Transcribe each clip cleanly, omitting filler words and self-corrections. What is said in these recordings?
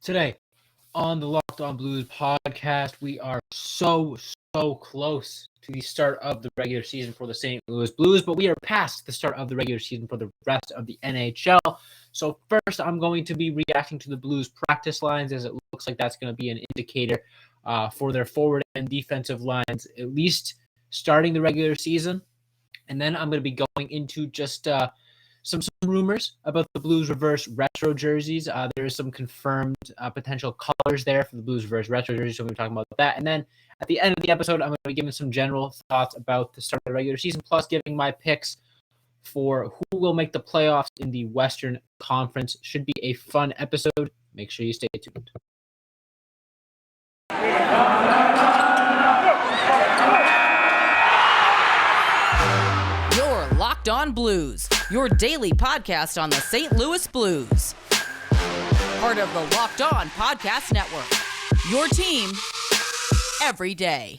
Today on the Locked On Blues podcast, we are so close to the start of the regular season for the St. Louis Blues, but we are past the start of the regular season for the rest of the NHL. So first, I'm going to be reacting to the Blues practice lines, as it looks like that's going to be an indicator for their forward and defensive lines, at least starting the regular season. And then I'm going to be going into just some rumors about the Blues reverse retro jerseys. There is some confirmed potential colors there for the Blues reverse retro jerseys, so we'll be talking about that. And then at the end of the episode, I'm going to be giving some general thoughts about the start of the regular season, plus giving my picks for who will make the playoffs in the Western Conference. Should be a fun episode. Make sure you stay tuned. Locked On Blues, your daily podcast on the St. Louis Blues. Part of the Locked On Podcast Network, your team every day.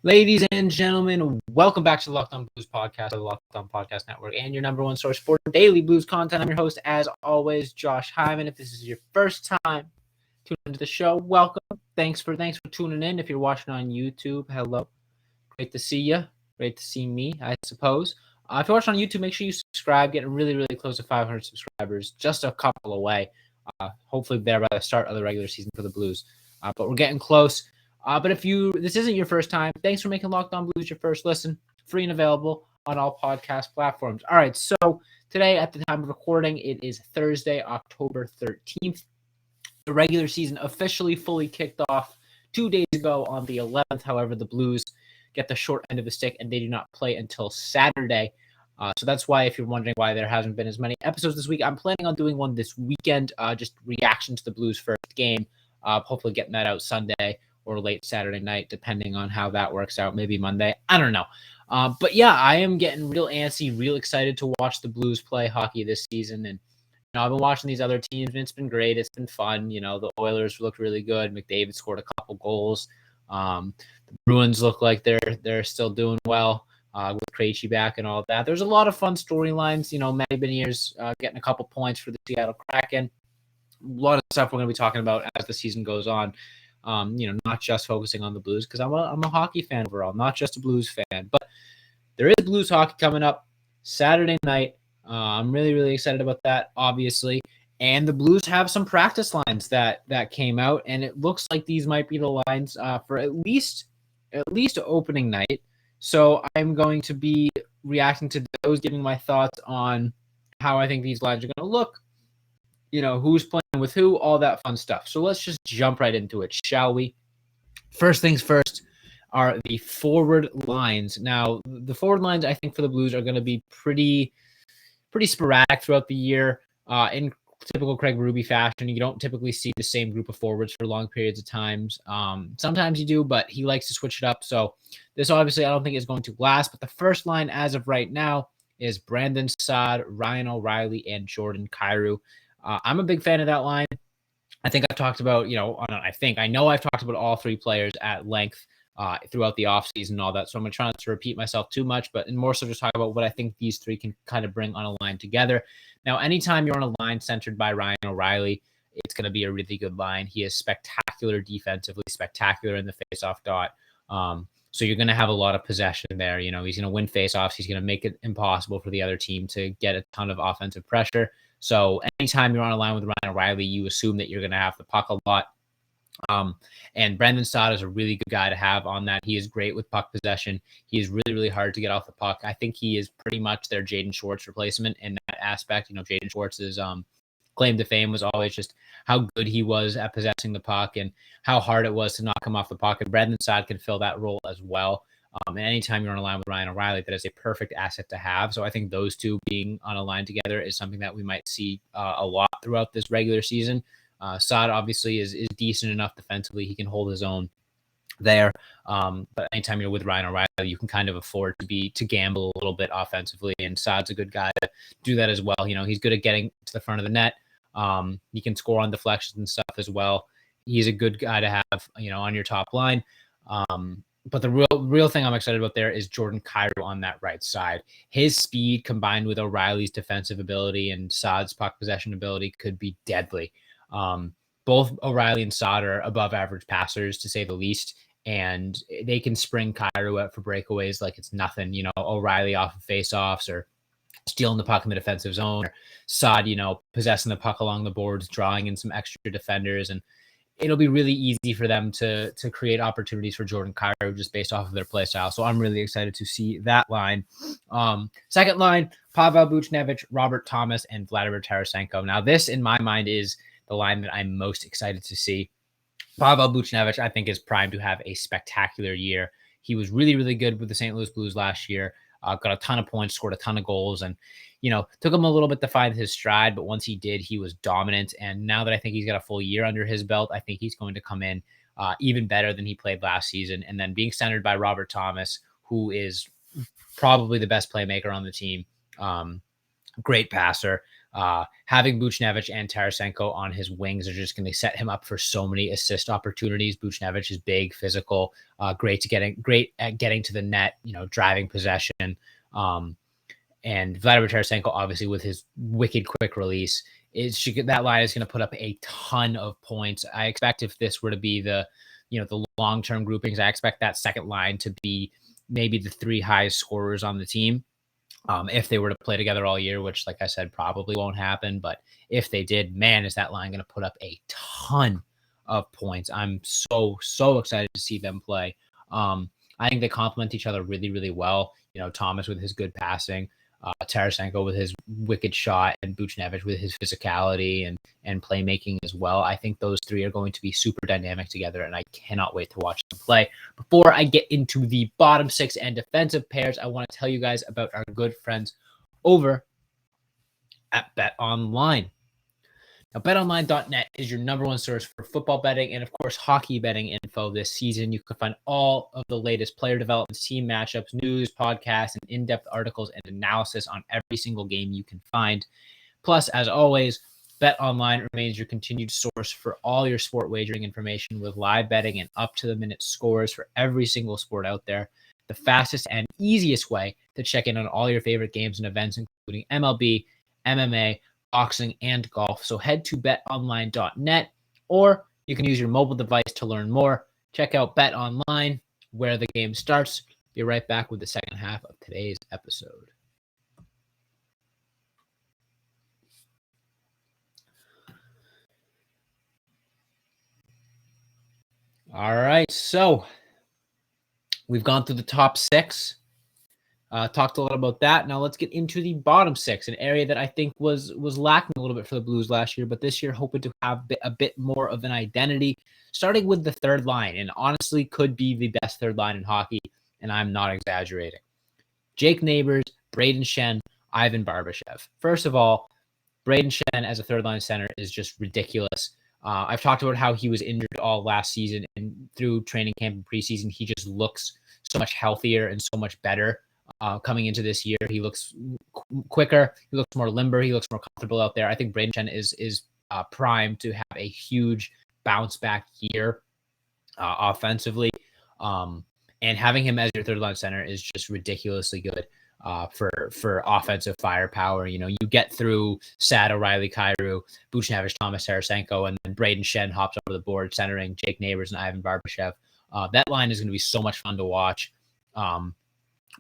Ladies and gentlemen, welcome back to the Locked On Blues podcast of the Locked On Podcast Network and your number one source for daily Blues content. I'm your host, as always, Josh Hyman. If this is your first time tuning into the show, welcome. Thanks for tuning in. If you're watching on YouTube, hello. Great to see you. Great to see me, I suppose. If you're watching on YouTube, make sure you subscribe. Getting really close to 500 subscribers. Just a couple away. Hopefully there by the start of the regular season for the Blues. But we're getting close. But if this isn't your first time, thanks for making Locked On Blues your first listen. Free and available on all podcast platforms. All right, so today at the time of recording, it is Thursday, October 13th. The regular season officially fully kicked off 2 days ago on the 11th. However, the Blues get the short end of the stick and they do not play until Saturday. So that's why, if you're wondering why there hasn't been as many episodes this week, I'm planning on doing one this weekend, just reaction to the Blues' first game. Hopefully getting that out Sunday or late Saturday night, depending on how that works out. Maybe Monday. I don't know. But yeah, I am getting real antsy, real excited to watch the Blues play hockey this season. And I've been watching these other teams, and it's been great. It's been fun. The Oilers looked really good. McDavid scored a couple goals. The Bruins look like they're still doing well with Krejci back and all that. There's a lot of fun storylines. Matty Beniers getting a couple points for the Seattle Kraken. A lot of stuff we're going to be talking about as the season goes on. Not just focusing on the Blues, because I'm a hockey fan overall, not just a Blues fan. But there is Blues hockey coming up Saturday night. I'm really excited about that, obviously. And the Blues have some practice lines that came out, and it looks like these might be the lines for at least opening night. So I'm going to be reacting to those, giving my thoughts on how I think these lines are going to look, who's playing with who, all that fun stuff. So let's just jump right into it, shall we? First things first are the forward lines. Now, the forward lines, I think, for the Blues are going to be pretty sporadic throughout the year. In typical Craig Berube fashion, you don't typically see the same group of forwards for long periods of times. Sometimes you do, but he likes to switch it up. So this obviously I don't think is going to last. But the first line as of right now is Brandon Saad, Ryan O'Reilly, and Jordan Kyrou. I'm a big fan of that line. I think I've talked about, I know I've talked about all three players at length throughout the offseason and all that. So I'm going to try not to repeat myself too much, but more so just talk about what I think these three can kind of bring on a line together. Now, anytime you're on a line centered by Ryan O'Reilly, it's going to be a really good line. He is spectacular defensively, spectacular in the faceoff dot. So you're going to have a lot of possession there. He's going to win faceoffs. He's going to make it impossible for the other team to get a ton of offensive pressure. So anytime you're on a line with Ryan O'Reilly, you assume that you're going to have the puck a lot. And Brandon Saad is a really good guy to have on that. He is great with puck possession. He is really hard to get off the puck. I think he is pretty much their Jaden Schwartz replacement in that aspect. Jaden Schwartz's claim to fame was always just how good he was at possessing the puck and how hard it was to knock him off the puck. And Brandon Saad can fill that role as well. And anytime you're on a line with Ryan O'Reilly, that is a perfect asset to have. So I think those two being on a line together is something that we might see a lot throughout this regular season. Saad obviously is decent enough defensively. He can hold his own there. But anytime you're with Ryan O'Reilly, you can kind of afford to gamble a little bit offensively. And Saad's a good guy to do that as well. He's good at getting to the front of the net. He can score on deflections and stuff as well. He's a good guy to have, on your top line. But the real thing I'm excited about there is Jordan Kyrou on that right side. His speed combined with O'Reilly's defensive ability and Saad's puck possession ability could be deadly. Both O'Reilly and Saad are above average passers, to say the least, and they can spring Kyrou out for breakaways like it's nothing. O'Reilly off of faceoffs or stealing the puck in the defensive zone, or Saad, possessing the puck along the boards, drawing in some extra defenders, and it'll be really easy for them to create opportunities for Jordan Kyrou just based off of their play style. So I'm really excited to see that line. Second line, Pavel Buchnevich, Robert Thomas, and Vladimir Tarasenko. Now, this, in my mind, is the line that I'm most excited to see. Pavel Buchnevich, I think, is primed to have a spectacular year. He was really, really good with the St. Louis Blues last year. Got a ton of points, scored a ton of goals, and took him a little bit to find his stride, but once he did, he was dominant. And now that I think he's got a full year under his belt, I think he's going to come in even better than he played last season. And then being centered by Robert Thomas, who is probably the best playmaker on the team, great passer. Having Buchnevich and Tarasenko on his wings are just going to set him up for so many assist opportunities. Buchnevich is big, physical, great at getting to the net, driving possession. And Vladimir Tarasenko, obviously, with his wicked quick release, that line is going to put up a ton of points. I expect if this were to be the long-term groupings, I expect that second line to be maybe the three highest scorers on the team. If they were to play together all year, which, like I said, probably won't happen. But if they did, man, is that line going to put up a ton of points. I'm so excited to see them play. I think they complement each other really, really well. Thomas with his good passing, Tarasenko with his wicked shot, and Buchnevich with his physicality and playmaking as well. I think those three are going to be super dynamic together, and I cannot wait to watch them play. Before I get into the bottom six and defensive pairs, I want to tell you guys about our good friends over at BetOnline. Now, betonline.net is your number one source for football betting and, of course, hockey betting info this season. You can find all of the latest player developments, team matchups, news, podcasts, and in-depth articles and analysis on every single game you can find. Plus, as always, BetOnline remains your continued source for all your sport wagering information with live betting and up-to-the-minute scores for every single sport out there. The fastest and easiest way to check in on all your favorite games and events, including MLB, MMA, boxing, and golf. So head to betonline.net, or you can use your mobile device to learn more. Check out BetOnline, where the game starts. Be right back with the second half of today's episode. All right, so we've gone through the top six. Talked a lot about that. Now let's get into the bottom six, an area that I think was lacking a little bit for the Blues last year, but this year hoping to have a bit more of an identity, starting with the third line, and honestly could be the best third line in hockey, and I'm not exaggerating. Jake Neighbors, Braden Shen, Ivan Barbashev. First of all, Braden Shen as a third line center is just ridiculous. I've talked about how he was injured all last season, and through training camp and preseason, he just looks so much healthier and so much better. Coming into this year, he looks quicker, he looks more limber, he looks more comfortable out there. I think Braden Shen is primed to have a huge bounce back year offensively. And having him as your third line center is just ridiculously good for offensive firepower. You get through Saad, O'Reilly, Kyrou, Buchnevich, Thomas, Tarasenko, and then Braden Shen hops over the board, centering Jake Neighbors and Ivan Barbashev. That line is going to be so much fun to watch.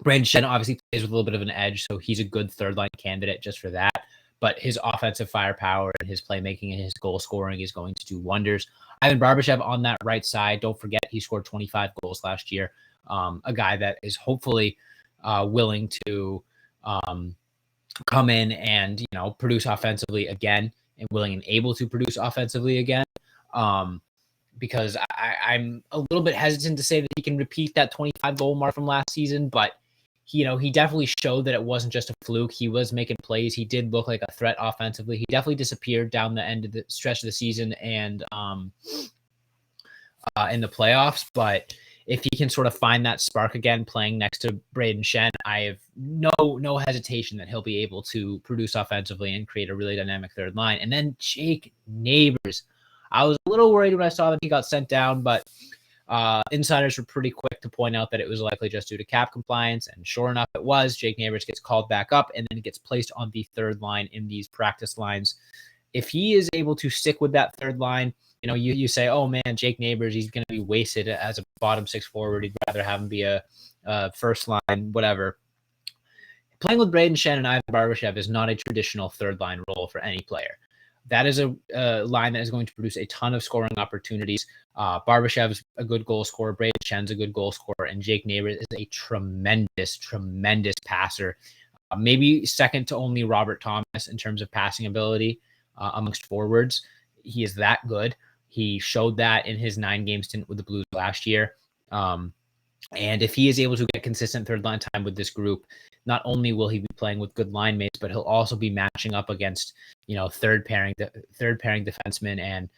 Braden Shen obviously plays with a little bit of an edge, so he's a good third line candidate just for that. But his offensive firepower and his playmaking and his goal scoring is going to do wonders. Ivan Barbashev on that right side, don't forget he scored 25 goals last year. A guy that is hopefully willing to come in and produce offensively again, and willing and able to produce offensively again. Because I'm a little bit hesitant to say that he can repeat that 25 goal mark from last season, but he definitely showed that it wasn't just a fluke. He was making plays. He did look like a threat offensively. He definitely disappeared down the end of the stretch of the season and in the playoffs. But if he can sort of find that spark again playing next to Braden Shen, I have no hesitation that he'll be able to produce offensively and create a really dynamic third line. And then Jake Neighbors. I was a little worried when I saw that he got sent down, but Insiders were pretty quick to point out that it was likely just due to cap compliance, and sure enough, it was. Jake Neighbors gets called back up and then gets placed on the third line in these practice lines. If he is able to stick with that third line, you say, oh man, Jake Neighbors, he's going to be wasted as a bottom six forward. He'd rather have him be a first line, whatever. Playing with Braden Shen and Ivan Barbashev is not a traditional third line role for any player. That is a line that is going to produce a ton of scoring opportunities. Barbashev's a good goal scorer. Braden Shen's a good goal scorer. And Jake Neighbors is a tremendous, tremendous passer. Maybe second to only Robert Thomas in terms of passing ability amongst forwards. He is that good. He showed that in his 9-game stint with the Blues last year. And if he is able to get consistent third line time with this group, not only will he be playing with good line mates, but he'll also be matching up against, third pairing defensemen and,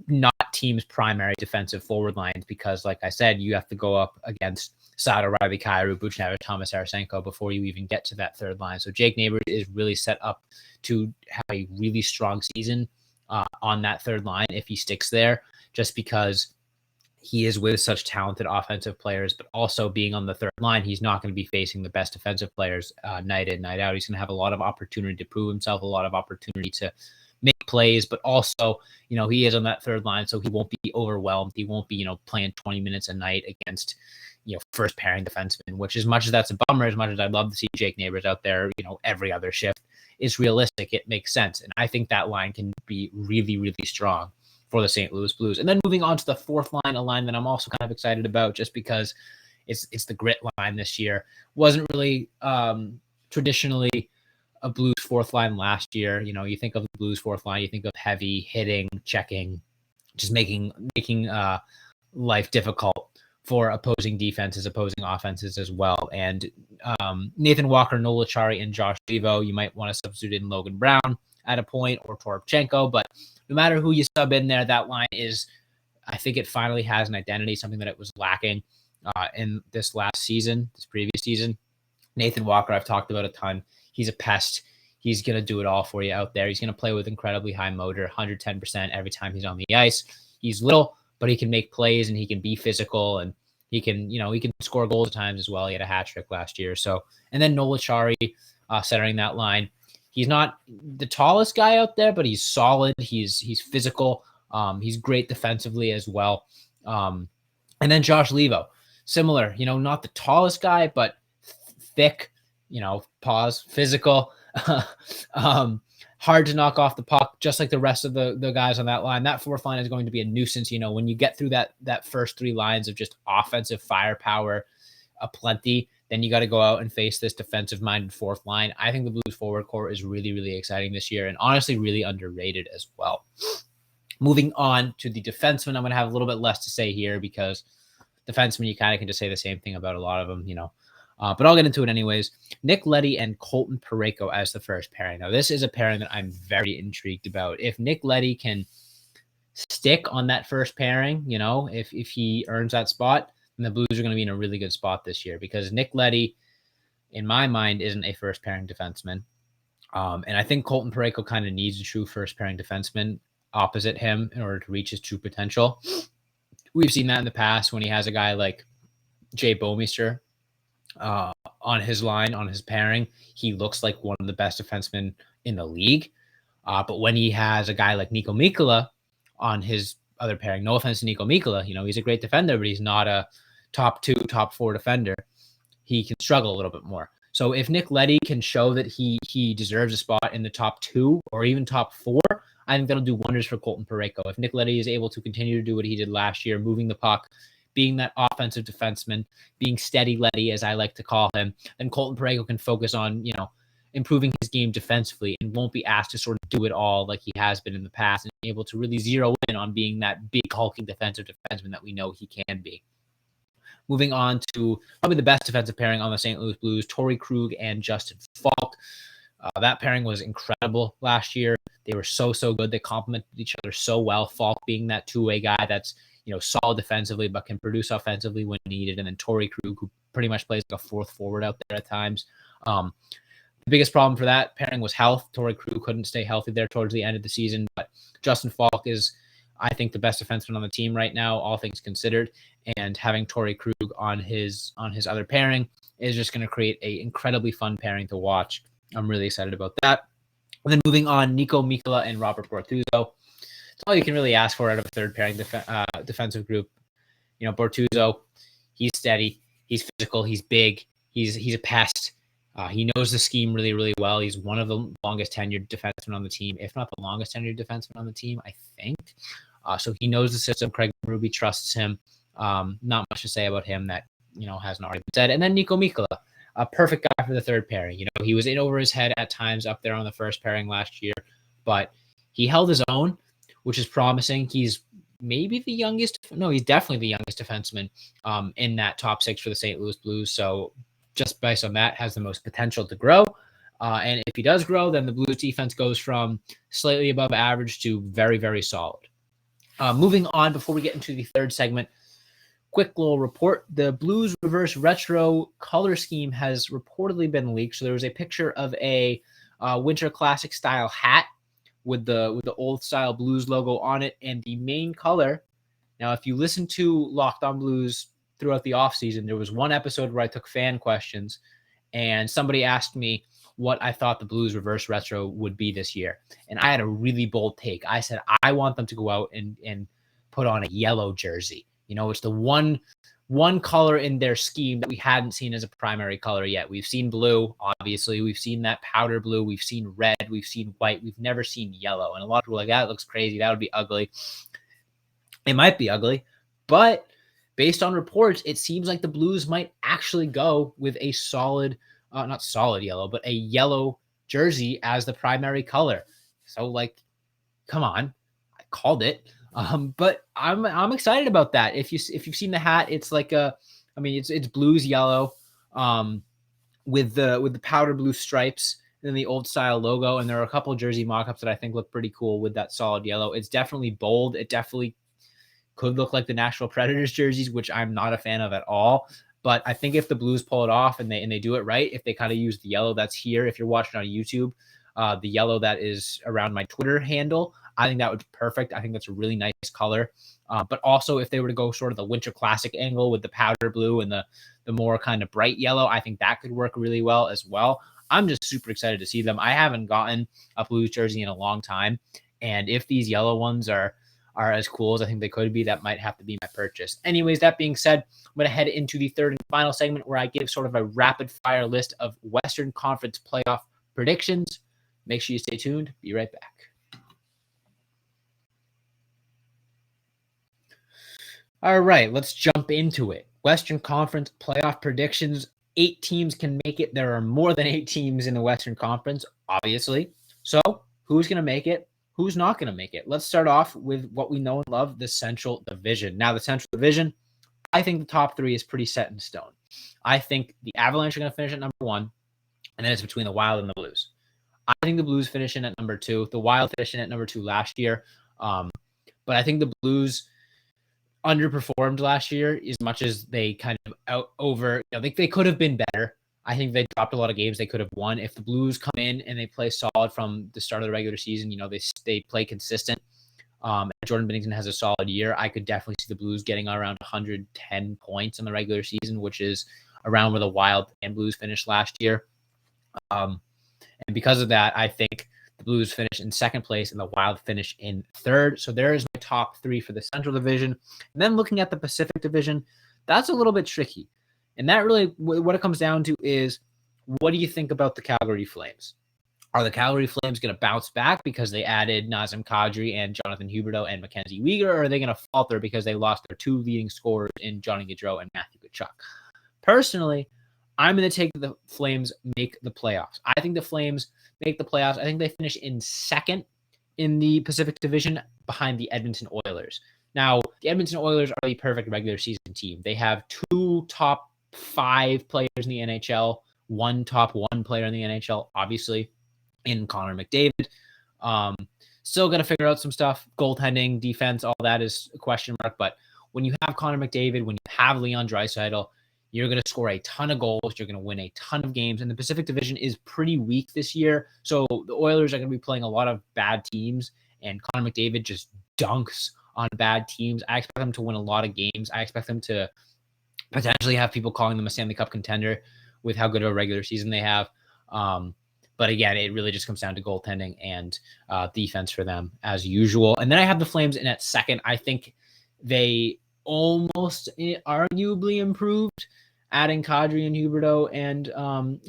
not team's primary defensive forward lines, because like I said, you have to go up against Sato, Riley, Kyrou, Buchnevich, Thomas Tarasenko before you even get to that third line. So Jake Neighbors is really set up to have a really strong season on that third line if he sticks there, just because he is with such talented offensive players, but also being on the third line, he's not going to be facing the best defensive players night in, night out. He's going to have a lot of opportunity to prove himself, a lot of opportunity to make plays, but also, he is on that third line, so he won't be overwhelmed. He won't be, playing 20 minutes a night against, first pairing defensemen, which, as much as that's a bummer, as much as I'd love to see Jake Neighbors out there, every other shift, is realistic. It makes sense. And I think that line can be really, really strong for the St. Louis Blues. And then moving on to the fourth line, a line that I'm also kind of excited about just because it's the grit line this year. Wasn't really traditionally a Blues fourth line last year. You think of the Blues fourth line, you think of heavy hitting, checking, just making life difficult for opposing defenses, opposing offenses as well. And Nathan Walker, Noel Acciari, and Josh Levo, you might want to substitute in Logan Brown at a point, or Toropchenko, but no matter who you sub in there, that line is, I think it finally has an identity, something that it was lacking in this previous season. Nathan Walker, I've talked about a ton. He's a pest. He's going to do it all for you out there. He's going to play with incredibly high motor, 110% every time he's on the ice. He's little, but he can make plays and he can be physical, and he can score goals at times as well. He had a hat trick last year. So, and then Noel Acciari centering that line. He's not the tallest guy out there, but he's solid. He's physical. He's great defensively as well. And then Josh Levo, similar, not the tallest guy, but thick, physical, hard to knock off the puck, just like the rest of the guys on that line. That fourth line is going to be a nuisance. When you get through that first three lines of just offensive firepower aplenty, then you got to go out and face this defensive-minded fourth line. I think the Blues forward core is really, really exciting this year, and honestly really underrated as well. Moving on to the defensemen, I'm going to have a little bit less to say here because defensemen, you kind of can just say the same thing about a lot of them, but I'll get into it anyways. Nick Leddy and Colton Parayko as the first pairing. Now, this is a pairing that I'm very intrigued about. If Nick Leddy can stick on that first pairing, if he earns that spot, and the Blues are going to be in a really good spot this year, because Nick Leddy, in my mind, isn't a first pairing defenseman. And I think Colton Parayko kind of needs a true first pairing defenseman opposite him in order to reach his true potential. We've seen that in the past when he has a guy like Jay Bouwmeester on his line, on his pairing. He looks like one of the best defensemen in the league. But when he has a guy like Nico Mikkola on his other pairing, no offense to Nico Mikkola, he's a great defender, but he's not a top 2, top 4 defender. He can struggle a little bit more. So if Nick Leddy can show that he deserves a spot in the top 2 or even top 4, I think that'll do wonders for Colton Parayko. If Nick Leddy is able to continue to do what he did last year, moving the puck, being that offensive defenseman, being steady Leddy, as I like to call him, then Colton Parayko can focus on, improving his game defensively and won't be asked to sort of do it all like he has been in the past, and able to really zero in on being that big hulking defensive defenseman that we know he can be. Moving on to probably the best defensive pairing on the St. Louis Blues, Torrey Krug and Justin Falk. That pairing was incredible last year. They were so good. They complemented each other so well. Falk being that two-way guy that's, solid defensively but can produce offensively when needed. And then Torrey Krug, who pretty much plays like a fourth forward out there at times. The biggest problem for that pairing was health. Torrey Krug couldn't stay healthy there towards the end of the season, but Justin Falk is I think the best defenseman on the team right now, all things considered, and having Torrey Krug on his other pairing is just going to create an incredibly fun pairing to watch. I'm really excited about that. And then moving on, Nico Mikkola and Robert Bortuzzo. That's all you can really ask for out of a third pairing defensive group. Bortuzzo, he's steady, he's physical, he's big, he's a pest. He knows the scheme really, really well. He's one of the longest tenured defensemen on the team, if not the longest tenured defenseman on the team, I think. So he knows the system. Craig Berube trusts him. Not much to say about him that hasn't already been said. And then Nico Mikkola, a perfect guy for the third pairing. He was in over his head at times up there on the first pairing last year, but he held his own, which is promising. He's maybe the youngest. No, he's definitely the youngest defenseman in that top six for the St. Louis Blues. So just based on that, has the most potential to grow. And if he does grow, then the Blues defense goes from slightly above average to very, very solid. Moving on, before we get into the third segment, quick little report. The Blues reverse retro color scheme has reportedly been leaked. So there was a picture of a Winter Classic style hat with the old style Blues logo on it, and the main color. Now, if you listen to Locked On Blues throughout the offseason, there was one episode where I took fan questions, and somebody asked me what I thought the Blues reverse retro would be this year. And I had a really bold take. I said, I want them to go out and put on a yellow jersey. It's the one color in their scheme that we hadn't seen as a primary color yet. We've seen blue, obviously. We've seen that powder blue. We've seen red. We've seen white. We've never seen yellow. And a lot of people are like, that looks crazy. That would be ugly. It might be ugly, but based on reports, it seems like the Blues might actually go with a solid, not solid yellow, but a yellow jersey as the primary color. So, come on, I called it. But I'm excited about that. If you've seen the hat, it's it's Blues yellow, with the powder blue stripes and the old style logo. And there are a couple of jersey mock-ups that I think look pretty cool with that solid yellow. It's definitely bold. It definitely could look like the Nashville Predators jerseys, which I'm not a fan of at all. But I think if the Blues pull it off and they do it right, if they kind of use the yellow that's here, if you're watching on YouTube, the yellow that is around my Twitter handle, I think that would be perfect. I think that's a really nice color. But also, if they were to go sort of the Winter Classic angle with the powder blue and the more kind of bright yellow, I think that could work really well as well. I'm just super excited to see them. I haven't gotten a Blues jersey in a long time. And if these yellow ones are as cool as I think they could be, that might have to be my purchase. Anyways, that being said, I'm going to head into the third and final segment where I give sort of a rapid fire list of Western Conference playoff predictions. Make sure you stay tuned. Be right back. All right, let's jump into it. Western Conference playoff predictions. 8 teams can make it. There are more than 8 teams in the Western Conference, obviously. So who's going to make it? Who's not going to make it? Let's start off with what we know and love, the Central Division. Now, the Central Division, I think the top 3 is pretty set in stone. I think the Avalanche are going to finish at number 1, and then it's between the Wild and the Blues. I think the Blues finish in at number 2. The Wild finished in at number 2 last year. But I think the Blues underperformed last year as much as they kind of they could have been better. I think they dropped a lot of games they could have won. If the Blues come in and they play solid from the start of the regular season, they play consistent. And Jordan Binnington has a solid year. I could definitely see the Blues getting around 110 points in the regular season, which is around where the Wild and Blues finished last year. And because of that, I think the Blues finish in second place and the Wild finish in third. So there is my top 3 for the Central Division. And then looking at the Pacific Division, that's a little bit tricky. And that really, what it comes down to is, what do you think about the Calgary Flames? Are the Calgary Flames going to bounce back because they added Nazem Kadri and Jonathan Huberdeau and Mackenzie Weegar, or are they going to falter because they lost their 2 leading scorers in Johnny Gaudreau and Matthew Tkachuk? Personally, I'm going to take the Flames make the playoffs. I think the Flames make the playoffs. I think they finish in second in the Pacific Division behind the Edmonton Oilers. Now, the Edmonton Oilers are the perfect regular season team. They have 2 top 5 players in the NHL, 1 top 1 player in the NHL, obviously, in Connor McDavid. Still got to figure out some stuff. Goaltending, defense, all that is a question mark. But when you have Connor McDavid, when you have Leon Draisaitl, you're going to score a ton of goals. You're going to win a ton of games. And the Pacific Division is pretty weak this year. So the Oilers are going to be playing a lot of bad teams. And Connor McDavid just dunks on bad teams. I expect them to win a lot of games. I expect them to potentially have people calling them a Stanley Cup contender with how good of a regular season they have. But again, it really just comes down to goaltending and defense for them as usual. And then I have the Flames in at second. I think they almost arguably improved, adding Kadri and Huberdeau and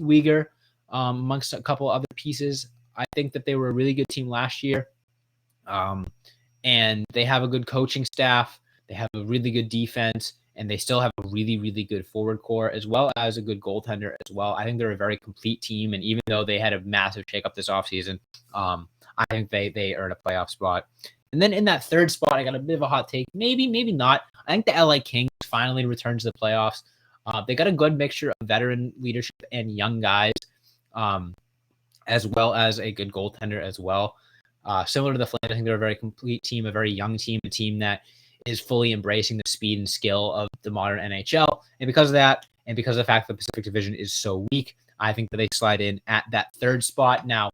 Uyghur amongst a couple other pieces. I think that they were a really good team last year. And they have a good coaching staff. They have a really good defense, and they still have a really, really good forward core as well as a good goaltender as well. I think they're a very complete team, and even though they had a massive shakeup this offseason, I think they earned a playoff spot. And then in that third spot, I got a bit of a hot take. Maybe not. I think the LA Kings finally returned to the playoffs. They got a good mixture of veteran leadership and young guys, as well as a good goaltender as well. Similar to the Flames, I think they're a very complete team, a very young team, a team that is fully embracing the speed and skill of the modern NHL. And because of that, and because of the fact that the Pacific Division is so weak, I think that they slide in at that third spot. Now,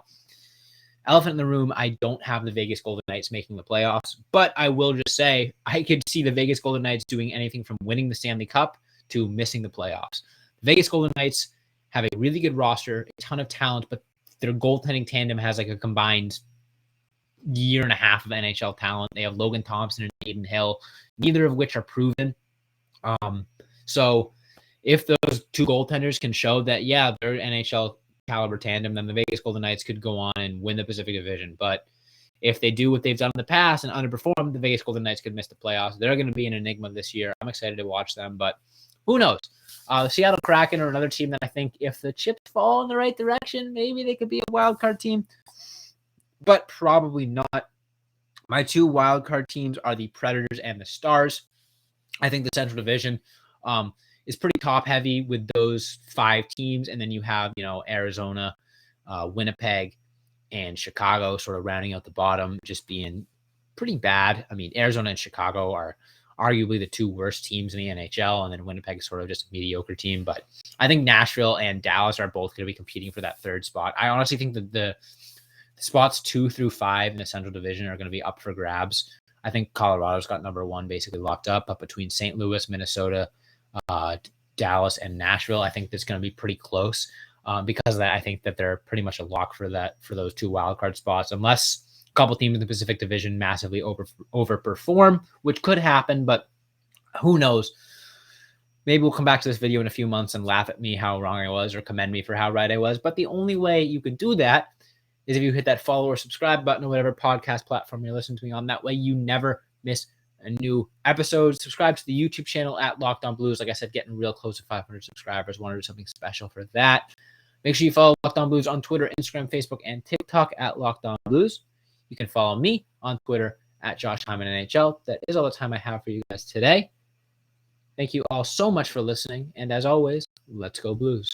elephant in the room, I don't have the Vegas Golden Knights making the playoffs, but I will just say I could see the Vegas Golden Knights doing anything from winning the Stanley Cup to missing the playoffs. The Vegas Golden Knights have a really good roster, a ton of talent, but their goaltending tandem has like a combined year and a half of NHL talent. They have Logan Thompson and Aiden Hill, neither of which are proven. So if those two goaltenders can show that, yeah, they're NHL caliber tandem, then the Vegas Golden Knights could go on and win the Pacific Division. But if they do what they've done in the past and underperform, the Vegas Golden Knights could miss the playoffs. They're going to be an enigma this year. I'm excited to watch them, but who knows? The Seattle Kraken are another team that I think if the chips fall in the right direction, maybe they could be a wild card team, but probably not. My two wildcard teams are the Predators and the Stars. I think the Central Division is pretty top-heavy with those 5 teams, and then you have, Arizona, Winnipeg, and Chicago sort of rounding out the bottom, just being pretty bad. I mean, Arizona and Chicago are arguably the 2 worst teams in the NHL, and then Winnipeg is sort of just a mediocre team. But I think Nashville and Dallas are both going to be competing for that third spot. I honestly think that the spots 2 through 5 in the Central Division are going to be up for grabs. I think Colorado's got number 1 basically locked up between St. Louis, Minnesota, Dallas, and Nashville. I think that's going to be pretty close because of that. I think that they're pretty much a lock for those 2 wildcard spots, unless a couple teams in the Pacific Division massively overperform, which could happen, but who knows? Maybe we'll come back to this video in a few months and laugh at me how wrong I was or commend me for how right I was. But the only way you could do that is if you hit that follow or subscribe button or whatever podcast platform you're listening to me on. That way you never miss a new episode. Subscribe to the YouTube channel at Locked On Blues. Like I said, getting real close to 500 subscribers. Want to do something special for that. Make sure you follow Locked On Blues on Twitter, Instagram, Facebook, and TikTok at Locked On Blues. You can follow me on Twitter at Josh Hyman NHL. That is all the time I have for you guys today. Thank you all so much for listening. And as always, let's go Blues.